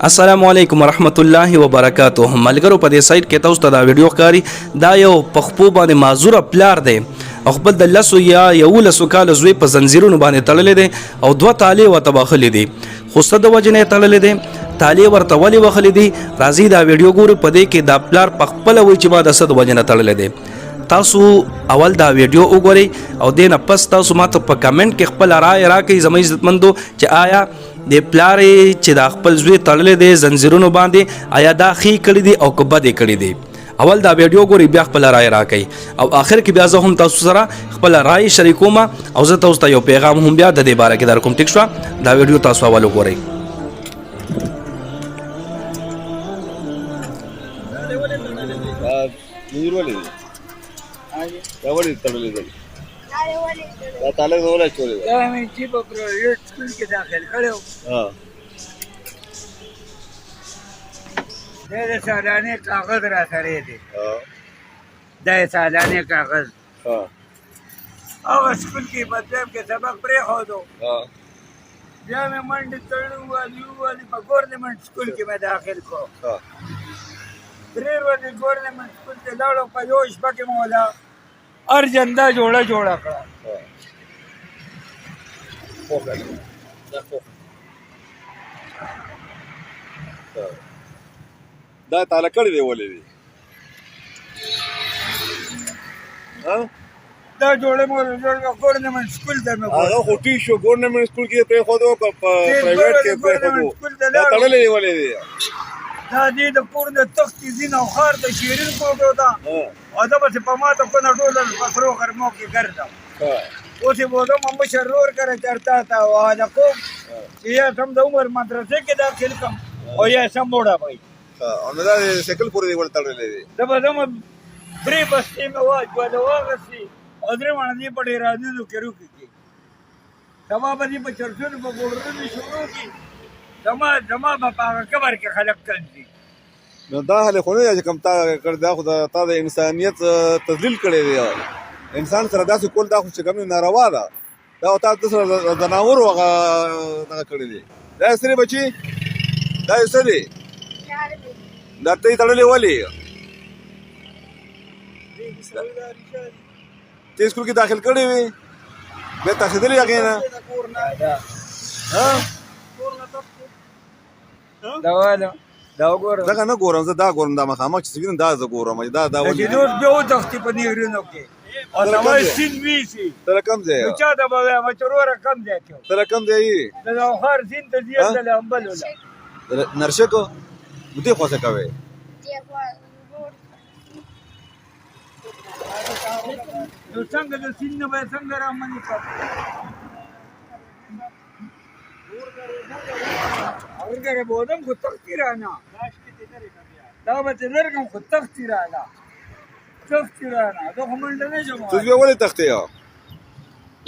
السلام علیکم ورحمت الله وبرکاتہ. ملګرو په دې سایت کې تاسو ته دا ویډیو ښکاري دا یو پخپو باندې معذور پلار دی او خپل د لسو یا یولسو کال زوی په زنجیرونو باندې تړلی دی او دوه تالې ورته بخلي دي خو څه د وجې نه تړلی دی تالې ورته ولې وخلي دي راځي دا ویډیو ګورو په دې کې دا پلار په خپله وایي چې ما د څه د وجې نه تړلی دی. تاسو اول دا ویډیو وګورئ او دې نه پس تاسو ماته په کمنټ کې خپل رائے راکړئ زما عزتمندو چې آیا د پلار چې دا خپل زوی تړلی دی زنجیرونو باندې آیا دا ښې کړي دي او که بدې کړي دي. اول دا ویډیو ګورئ بیا خپل رائے راکړئ او آخر کې بیا زه هم تاسو سره خپل رائے شریکوم او زه تاسو ته یو پیغام هم بیا د دې باره کې درکوم. ټیک شوه دا ویډیو تاسو اول وګورئ. دا تعلق ولا چولې دا مې چې په پرایویټ سکول کې داخل کړو دا سالانه کاغذ را سره دي دا سالانه کاغذ هغه سکول کې په دیم کې سبق پرې خو دو بیا مې منډه تړلو والی په ګورنمنت سکول کې مې داخل کو درې ورځې ګورنمنت سکول ته لاړو په یو شپه کې مولا ارجنده جوړه کړه دا تعالی کړی دی ولې دی دا جوړه مو ګورنمنت سکول ته مې هغه خو ټیک شو ګورنمنت سکول کې پرې خو دو پرایویټ کې پرې خو دا تړلې دی ولې دی دا دې د کور د تختې ځین او خار د شیرین کوټو دا او دا به په ما ته کو نه ډول پسرو غرمو کې ګرځم اوس یې بودم مشر رور کرے چرتا تا واه کو چې سم د عمر مدرسې کې داخل کم او یا سم موډا پای او نه دا سیکل پورې دی ول تړلې دی دا به زم بری بستی مې واج دا واغسي او درې باندې په ډیر راځو کې روکي سبا باندې په چرچونو په ګورونو شروع کی زما په هغه قبر کې خلق کړي نو دا هله خو نه چې کم تا کړ دا خو تا د انسانیت تذلیل کړی دی انسان سره داسې کول دا خو چې کوم ناروا ده دا او تا سره د ناور وغه دا کړی دی دا سره بچي دا سره دا ته تړلې ولې ته سکول کې داخل کړی وي به تاسو دلې هغه نه ها دا وګورم دا نه ګورم زه دا ګورم دا مخامخ چې وینم دا زه ګورم دا چې نور به و تختی په نیرونو کې او دا وای سین ویسی تر کم ځای نو چا دا به مچرور کم ځای کې تر کم ځای دا خار سین ته زیات د امبل ولا نرشکو مته خو څه کوي نو څنګه د سین نه به څنګه رامنې کړ اگر بودم خود تختی رانا دا بچه لرگم خود تختی رانا دو خمنده نشم تو بیا ولی تختی یا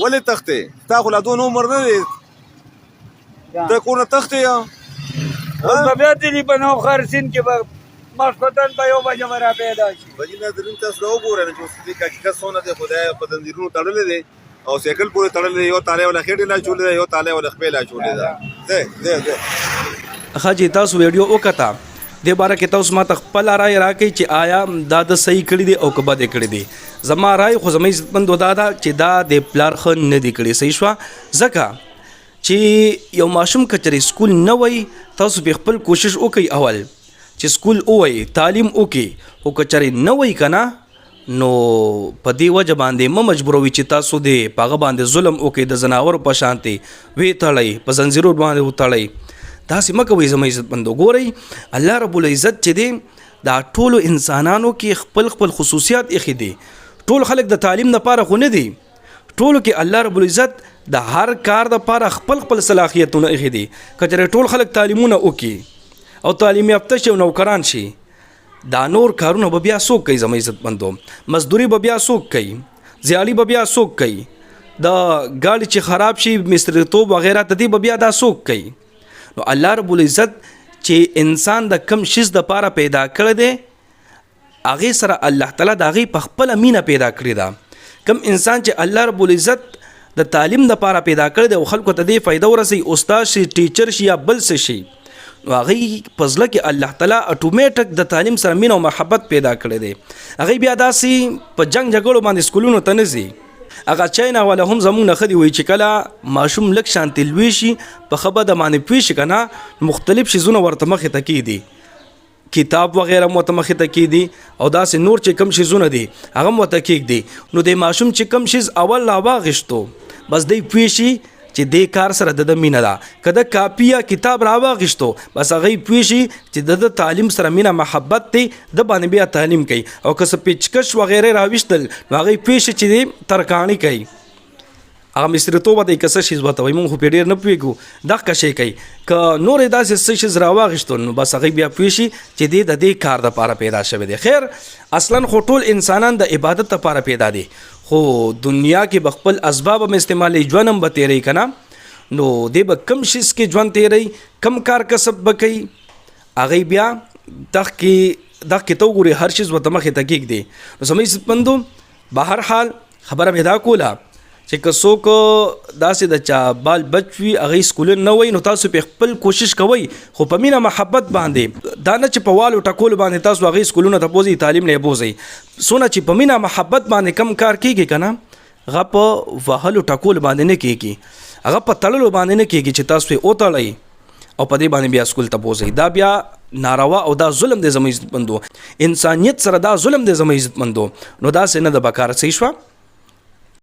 ولی تختی تا خو لدون عمر ندید تا کونه تختی یا با بیا دیلی بناو خرسین که با مخفتن با یو بجه مرا پیدا شی بجی نظرین تاس رو گوره نچو سیدی که حقیقت سونه دی خدای په تنظیرونو تړلې دی او سیکل پورې تړلې یو تاله ولا خېټه لا چولې یو تاله ولا خپل لا چولې ده ده خاجي تاسو ویډیو وکتا د باره کې تاسو ما خپل رائے راکړئ چې آیا دا د صحیح کړي دي او که بد کړي دي. زما رائے خو زما عزتمند ودا ده چې دا د پلار خو نه دی کړي صحیح شو ځکه چې یو ماشوم کچري سکول نه وای تاسو به خپل کوشش وکړئ اول چې سکول وای تعلیم وکړي او کچري نه وای کنه نو په دې وجه باندې مجبوروي چې تاسو دې پاغه باندې ظلم وکړي د زناور په شانتي وی تړئ په زنجیرو باندې وتړئ داسې مه کوئ زما عزتمندو. ګورئ الله رب العزت چې دی دا ټولو انسانانو کې خپل خپل خصوصیات ایښي دي ټول خلک د تعلیم دپاره خو نه دي ټولو کې الله رب العزت د هر کار دپاره خپل خپل صلاحیتونه ایښي دي که چېرې ټول خلک تعلیمونه وکړي او تعلیم یافته شي او نوکران شي دا نور کارونه به بیا څوک کوي زما عزتمندو مزدوري به بیا څوک کوي زیاړي به بیا څوک کوي د ګاډي چې خراب شي مستریتوب وغیره د دې به بیا دا څوک کوي. نو الله رب العزت چې انسان د کم شیز د پاره پیدا کړی دی هغې سره الله تعالی د هغې په خپله مینه پیدا کړې ده. کم انسان چې الله رب العزت د تعلیم د پاره پیدا کړی دی او خلکو ته دې فایده ورسوي استاد شي ټیچر شي یا بل څه شي هغه په زړه کې الله تعالی اتوماتیک د تعلیم سره مینه او محبت پیدا کړی دی. هغه بیا داسې په جنگ جګړو باندې سکولونو ته نه ځي. هغه چاینا والا هم زمونږ نه خدي وایي چې کله ماشوم لږ شانتې لوی شي په ښه بده باندې پوه شي که نه مختلف شیزونه ورته مخې ته کېږدي، کتاب وغیره مو ته مخې ته کېږدي او داسې نور چې کم شیزونه دي هغه مو ته کېږدي. نو د ماشوم چې کم شیز اول راواغېشتو بس دی پوه شي چې دې کار سره د مینه ده. که د کاپي یا کتاب راواغېشتو بس هغه پوه شي چې د تعلیم سره مینه محبت دی، د باندې بیا تعلیم کوي. او که څه پیچکش وغیره راویشتل نو هغه پوه شي چې دی ترکاڼي کوي، هغه مصریتوبه دی که څه شیز ورته وایي موږ خو پرې ډېر نه پوهېږو دغه شی کوي. که نورې داسې څه شیز راواغېشتو نو بس هغه بیا پوه شي چې دی د دې کار دپاره پیدا شوی دی. خیر اصلا خو ټول انسانان د عبادت دپاره پیدا دي، خو دنیا کې به خپل اسباب هم استعمالوي، ژوند هم به تېروي که نه، نو دی به کم شیز کې ژوند تېروي، کم کار کسب به کوي، هغوی بیا دغه کې ته وګورې هر شیز ورته مخې ته کېږدي. نو زموږ عزتمندو بهر حال خبره مې دا کوله چې که څوک داسې د چا بال بچ وي هغوی سکولونه نه وایي نو تاسو پې خپل کوشش کوئ خو په مینه محبت باندې، دا نه چې په والو ټکولو باندې تاسو هغوی سکولونه ته بوځئ تعلیم نه یې بوځئ. څونه چې په مینه محبت باندې کم کار کېږي که نه هغه په وهلو ټکولو باندې نه کېږي، هغه په تړلو باندې نه کېږي چې تاسو یې وتړئ او په دې باندې بیا سکول ته بوځئ. دا بیا ناروا او دا ظلم دی زموږ عزتمندو، انسانیت سره دا ظلم دی زموږ عزتمندو. نو داسې نه د بکار صحیح شوه.